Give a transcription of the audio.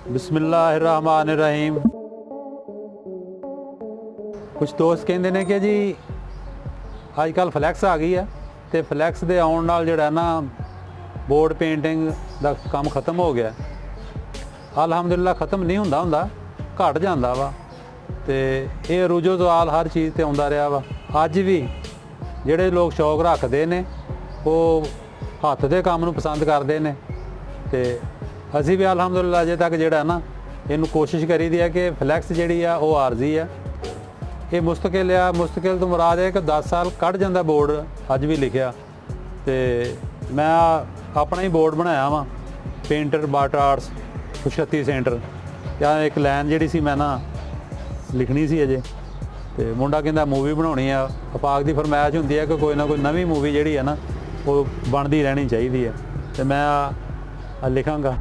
बिस्मिल्लाहिर्रहमानिर्रहीम। कुछ दोस्त कहते हैं कि जी अजकल फ्लैक्स आ गई है तो फ्लैक्स के आने नाल जिहड़ा ना बोर्ड पेंटिंग का काम खत्म हो गया। अलहमदुलिल्लाह खत्म नहीं हुंदा घट जाता वा तो ये रूजो सवाल हर चीज़ ते आउंदा रहा वा। अज भी जिहड़े लोग शौक रखते हैं वो हत्थ दे काम नूं पसंद करते हैं तो असी भी अलहमदुलिल्लाह अजे तक जिहड़ा ना इनू कोशिश करी दी है कि फ्लैक्स जिहड़ी आ वो आरजी है, ये मुस्तकिल आ। मुस्तकिल तो मुराद है कि 10 साल कट जाता बोर्ड अज भी लिखिया। तो मैं अपना ही बोर्ड बनाया वा पेंटर बाटा आर्ट्स खुशहत्ती सेंटर। या एक लैन जिहड़ी सी मैं ना लिखनी सी अजे तो मुंडा कहंदा मूवी बनाउणी आ। अफाक की फरमाइश हुंदी है कि कोई ना कोई नवीं मूवी जिहड़ी है ना वो बनती रहनी चाहिए है तो मैं लिखांगा।